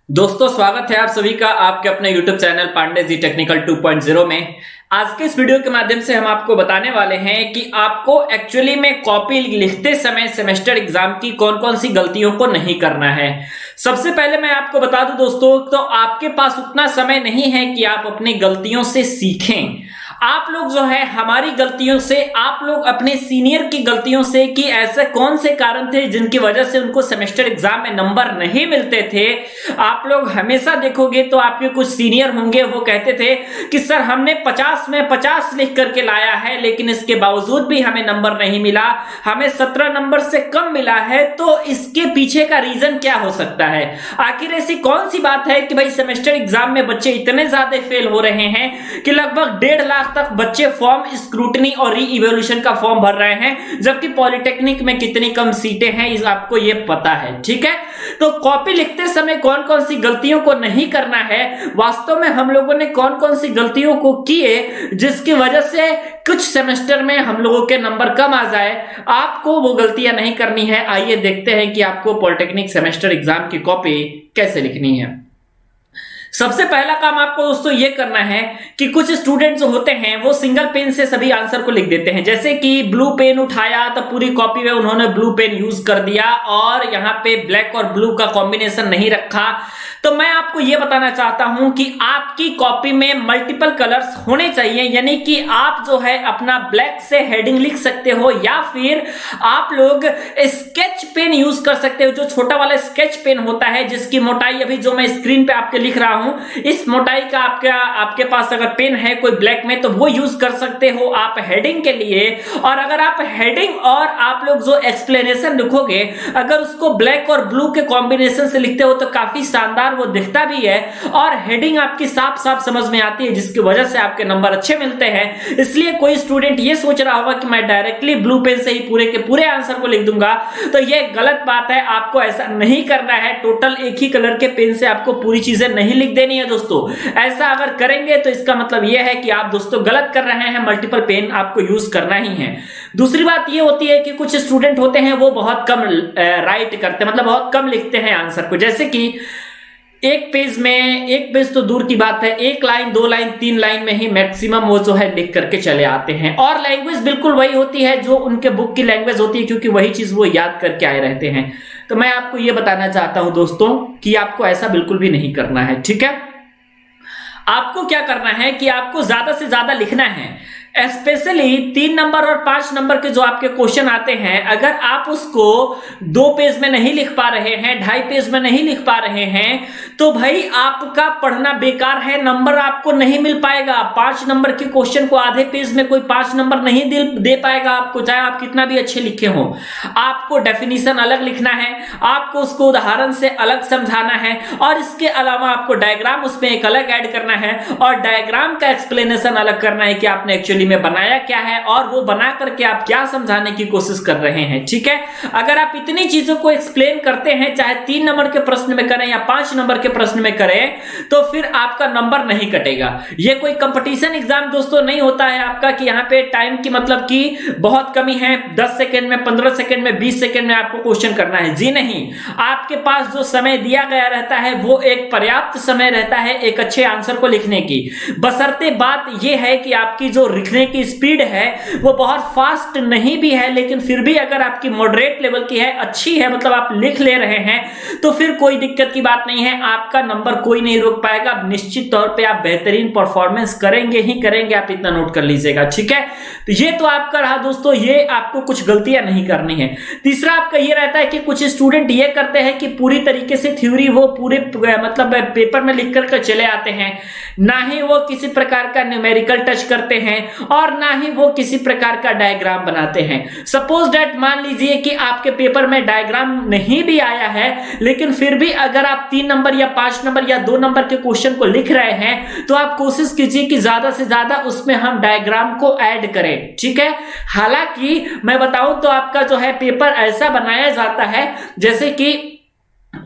दोस्तों स्वागत है आप सभी का आपके अपने YouTube channel Pandey ji technical 2.0 में। आज के इस वीडियो के माध्यम से हम आपको बताने वाले हैं कि आपको एक्चुअली में कॉपी लिखते समय सेमेस्टर एग्जाम की कौन कौन सी गलतियों को नहीं करना है। सबसे पहले मैं आपको बता दूं दोस्तों, तो आपके पास उतना समय नहीं है कि आप अपनी गलतियों से सीखें। आप लोग जो है हमारी गलतियों से, आप लोग अपने सीनियर की गलतियों से कि ऐसे कौन से कारण थे जिनकी वजह से उनको सेमेस्टर एग्जाम में नंबर नहीं मिलते थे। आप लोग हमेशा देखोगे तो आपके कुछ सीनियर होंगे, वो कहते थे कि सर हमने 50 में 50 लिख करके लाया है लेकिन इसके बावजूद भी हमें नंबर नहीं मिला, हमें 17 नंबर से कम मिला है। तो इसके पीछे का रीजन क्या हो सकता है? आखिर ऐसी कौन सी बात है कि भाई सेमेस्टर एग्जाम में बच्चे इतने ज्यादा फेल हो रहे हैं कि लगभग 1.5 लाख तक बच्चे फॉर्म स्क्रूटनी और री इवोल्यूशन का फॉर्म भर रहे हैं, जबकि पॉलिटेक्निक में कितनी कम सीटें हैं इस आपको ये पता है। ठीक है, तो कॉपी लिखते समय कौन कौन सी गलतियों को नहीं करना है, वास्तव में हम लोगों ने कौन कौन सी गलतियों को किए जिसकी वजह से कुछ सेमेस्टर में हम लोगों के नंबर कम आ जाए, आपको वो गलतियां नहीं करनी है। आइए देखते हैं कि आपको पॉलिटेक्निक सेमेस्टर एग्जाम की कॉपी कैसे लिखनी है। सबसे पहला काम आपको दोस्तों ये करना है कि कुछ स्टूडेंट्स होते हैं वो सिंगल पेन से सभी आंसर को लिख देते हैं। जैसे कि ब्लू पेन उठाया तो पूरी कॉपी में उन्होंने ब्लू पेन यूज कर दिया और यहाँ पे ब्लैक और ब्लू का कॉम्बिनेशन नहीं रखा। तो मैं आपको ये बताना चाहता हूं कि आपकी कॉपी में मल्टीपल कलर्स होने चाहिए, यानी कि आप जो है अपना ब्लैक से हेडिंग लिख सकते हो या फिर आप लोग स्केच पेन यूज कर सकते हो। जो छोटा वाला स्केच पेन होता है जिसकी मोटाई अभी जो मैं स्क्रीन पे आपके लिख रहा हूं इस मोटाई का आपके पास अगर पेन है कोई ब्लैक में तो वो यूज कर सकते हो आप हेडिंग के लिए। और अगर आप हेडिंग और आप लोग जो एक्सप्लेनेशन लिखोगे अगर उसको ब्लैक और ब्लू के कॉम्बिनेशन से लिखते हो तो काफी शानदार वो दिखता भी है और हेडिंग आपकी साफ साफ समझ में आती है, जिसकी वजह से आपके नंबर अच्छे मिलते हैं। इसलिए कोई स्टूडेंट ये सोच रहा होगा कि मैं डायरेक्टली ब्लू पेन से ही पूरे के पूरे आंसर को लिख दूंगा, तो ये गलत बात है। आपको ऐसा नहीं करना है। टोटल एक ही कलर के पेन से आपको पूरी चीजें नहीं लिख देनी है दोस्तों। ऐसा अगर करेंगे तो इसका मतलब यह है कि आप दोस्तों गलत कर रहे हैं। मल्टीपल पेन आपको यूज करना ही है। दूसरी बात यह होती है कि कुछ स्टूडेंट होते हैं वो बहुत कम राइट करते हैं, मतलब बहुत कम लिखते हैं आंसर को। जैसे कि एक पेज तो दूर की बात है, एक लाइन 2 लाइन 3 लाइन में ही मैक्सिमम वो जो है लिख करके चले आते हैं और लैंग्वेज बिल्कुल वही होती है जो उनके बुक की लैंग्वेज होती है, क्योंकि वही चीज वो याद करके आए रहते हैं। तो मैं आपको ये बताना चाहता हूं दोस्तों कि आपको ऐसा बिल्कुल भी नहीं करना है। ठीक है, आपको क्या करना है कि आपको ज्यादा से ज्यादा लिखना है। स्पेशली 3 नंबर और 5 नंबर के जो आपके क्वेश्चन आते हैं, अगर आप उसको 2 पेज में नहीं लिख पा रहे हैं, 2.5 पेज में नहीं लिख पा रहे हैं, तो भाई आपका पढ़ना बेकार है, नंबर आपको नहीं मिल पाएगा। 5 नंबर के क्वेश्चन को आधे पेज में कोई 5 नंबर नहीं दे पाएगा आपको, चाहे आप कितना भी अच्छे लिखे हो। आपको डेफिनेशन अलग लिखना है, आपको उसको उदाहरण से अलग समझाना है और इसके अलावा आपको डायग्राम उसमें एक अलग ऐड करना है और डायग्राम का एक्सप्लेनेशन अलग करना है कि आपने एक्चुअली में बनाया क्या है और वो बना करके आप क्या समझाने की कोशिश कर रहे हैं। ठीक है, अगर आप इतनी चीजों को एक्सप्लेन करते हैं, चाहे 3 नंबर के प्रश्न में करें या 5 नंबर के प्रश्न में करें, तो फिर आपका नंबर नहीं कटेगा। ये कोई कंपटीशन एग्जाम दोस्तों नहीं होता है आपका कि यहाँ पे टाइम की मतलब कि बहुत कमी है, 10 सेकंड में, 15 सेकंड में, 20 सेकंड में आपको क्वेश्चन करना है। जी नहीं, आपके पास जो समय दिया गया रहता है वो एक पर्याप्त समय रहता है एक अच्छे आंसर को लिखने की। बशर्ते बात यह है कि आपकी जो लिखने की स्पीड है वो बहुत फास्ट नहीं भी है, लेकिन फिर भी अगर आपकी मॉडरेट लेवल की है, अच्छी है, मतलब आप लिख ले रहे हैं, तो फिर कोई दिक्कत की बात नहीं है। आपका नंबर कोई नहीं रोक पाएगा। निश्चित तौर पे आप बेहतरीन परफॉर्मेंस करेंगे ही करेंगे, आप इतना नोट कर लीजिएगा। ठीक है, तो ये तो आपका रहा दोस्तों, ये आपको कुछ गलतियां नहीं करनी है। तीसरा आपका ये रहता है कि कुछ स्टूडेंट ये करते हैं कि पूरी तरीके से थ्योरी वो पूरे मतलब पेपर में लिख कर चले आते हैं, ना ही वो किसी प्रकार का न्यूमेरिकल टच करते हैं और ना ही वो किसी प्रकार का डायग्राम बनाते हैं। सपोज दैट मान लीजिए कि आपके पेपर में डायग्राम नहीं भी आया है, लेकिन फिर भी अगर आप 3 नंबर या 5 नंबर या 2 नंबर के क्वेश्चन को लिख रहे हैं तो आप कोशिश कीजिए कि ज्यादा से ज्यादा उसमें हम डायग्राम को ऐड करें। ठीक है, हालांकि मैं बताऊं तो आपका जो है पेपर ऐसा बनाया जाता है जैसे कि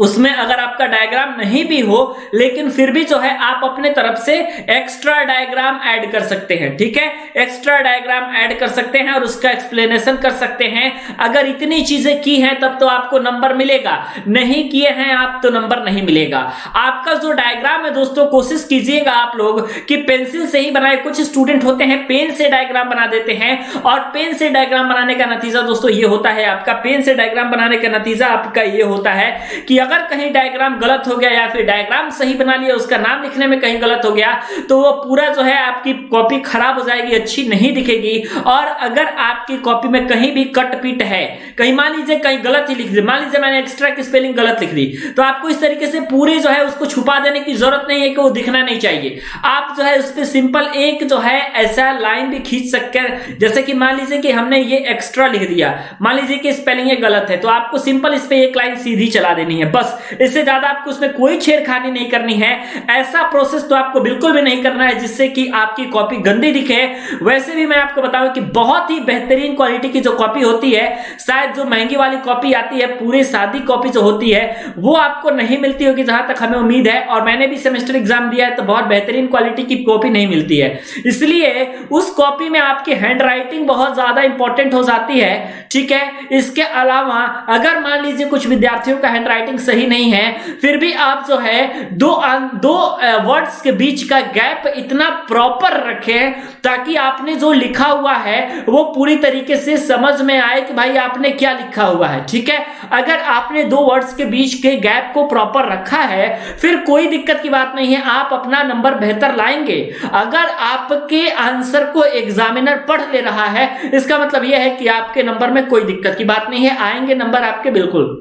उसमें अगर आपका डायग्राम नहीं भी हो लेकिन फिर भी जो है आप अपने तरफ से एक्स्ट्रा डायग्राम ऐड कर सकते हैं। ठीक है, एक्स्ट्रा डायग्राम ऐड कर सकते हैं और उसका एक्सप्लेनेशन कर सकते हैं। अगर इतनी चीजें की हैं तब तो आपको नंबर मिलेगा, नहीं किए हैं आप तो नंबर नहीं मिलेगा। आपका जो डायग्राम है दोस्तों, कोशिश कीजिएगा आप लोग कि पेंसिल से ही बनाए। कुछ स्टूडेंट होते हैं पेन से डायग्राम बना देते हैं और पेन से डायग्राम बनाने का नतीजा दोस्तों ये होता है, आपका पेन से डायग्राम बनाने का नतीजा आपका ये होता है कि अगर कहीं डायग्राम गलत हो गया या फिर डायग्राम सही बना लिया, उसका नाम लिखने में कहीं गलत हो गया तो वो पूरा जो है आपकी कॉपी खराब हो जाएगी, अच्छी नहीं दिखेगी। और अगर आपकी कॉपी में कहीं भी कट पीट है, कहीं मान लीजिए कहीं गलत ही लिख दी, मान लीजिए मैंने एक्स्ट्रा की स्पेलिंग गलत लिख दी, तो आपको इस तरीके से पूरे जो है उसको छुपा देने की जरूरत नहीं है कि वो दिखना नहीं चाहिए। आप जो है उस पर सिंपल एक जो है ऐसा लाइन भी खींच सकते हैं, जैसे कि मान लीजिए कि हमने ये एक्स्ट्रा लिख दिया, मान लीजिए कि स्पेलिंग ये गलत है, तो आपको सिंपल इस पे एक लाइन सीधी चला देनी है, बस। इससे ज्यादा आपको उसमें कोई छेड़खानी नहीं करनी है। ऐसा प्रोसेस तो आपको बिल्कुल भी नहीं करना है जिससे कि आपकी कॉपी गंदी दिखे। वैसे भी मैं आपको बताऊं कि बहुत ही बेहतरीन क्वालिटी की जो कॉपी होती है, शायद जो महंगी वाली कॉपी आती है, पूरी सादी कॉपी जो होती है वो आपको नहीं मिलती होगी जहां तक हमें उम्मीद है। और मैंने भी सेमेस्टर एग्जाम दिया है तो बहुत बेहतरीन क्वालिटी की कॉपी नहीं मिलती है, इसलिए उस कॉपी में आपकी हैंड राइटिंग बहुत ज्यादा इंपॉर्टेंट हो जाती है। ठीक है, इसके अलावा अगर मान लीजिए कुछ विद्यार्थियों का हैंड राइटिंग सही नहीं है, फिर भी आप जो है दो वर्ड्स के बीच का गैप इतना प्रॉपर रखें ताकि आपने जो लिखा हुआ है वो पूरी तरीके से समझ में आए कि भाई आपने क्या लिखा हुआ है। ठीक है, अगर आपने दो वर्ड्स के बीच के गैप को प्रॉपर रखा है फिर कोई दिक्कत की बात नहीं है, आप अपना नंबर बेहतर लाएंगे। अगर आपके आंसर को एग्जामिनर पढ़ ले रहा है, इसका मतलब यह है कि आपके नंबर में कोई दिक्कत की बात नहीं है, आएंगे नंबर आपके बिल्कुल।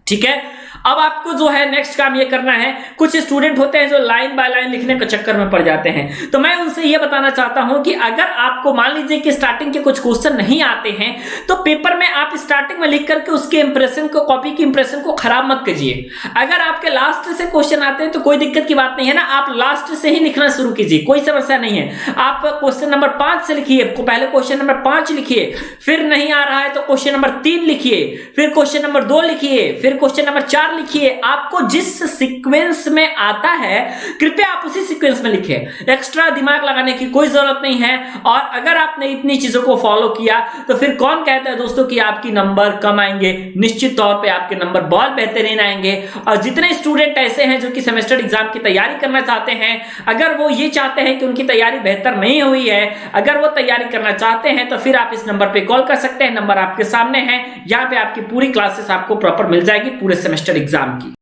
ठीक है, अब आपको जो है नेक्स्ट काम ये करना है, कुछ स्टूडेंट होते हैं जो लाइन बाय लाइन लिखने के चक्कर में पड़ जाते हैं, तो मैं उनसे ये बताना चाहता हूं कि अगर आपको मान लीजिए कि स्टार्टिंग के कुछ क्वेश्चन नहीं आते हैं तो पेपर में आप स्टार्टिंग में लिख करके उसके इंप्रेशन को, कॉपी की इंप्रेशन को खराब मत कीजिए। अगर आपके लास्ट से क्वेश्चन आते हैं तो कोई दिक्कत की बात नहीं है ना, आप लास्ट से ही लिखना शुरू कीजिए, कोई समस्या नहीं है। आप क्वेश्चन नंबर 5 से लिखिए, पहले क्वेश्चन नंबर 5 लिखिए, फिर नहीं आ रहा है तो क्वेश्चन नंबर 3 लिखिए, फिर क्वेश्चन नंबर 2 लिखिए, फिर क्वेश्चन नंबर 4 लिखिए। आपको जिस सीक्वेंस में आता है कृपया आप उसी सीक्वेंस में लिखें, एक्स्ट्रा दिमाग लगाने की कोई जरूरत नहीं है। और अगर आपने इतनी चीजों को फॉलो किया तो फिर कौन कहता है दोस्तों कि आपकी नंबर कम आएंगे, निश्चित तौर पे आपके नंबर बहुत बेहतरीन आएंगे। और जितने स्टूडेंट ऐसे हैं जो कि सेमेस्टर एग्जाम की तैयारी करना चाहते हैं, अगर वो ये चाहते हैं कि उनकी तैयारी बेहतर नहीं हुई है, अगर वो तैयारी करना चाहते हैं तो फिर आप इस नंबर पे कॉल कर सकते हैं, नंबर आपके सामने है, यहाँ पे आपकी पूरी क्लासेस आपको प्रॉपर मिल जाएगी पूरे सेमेस्टर एग्जाम की।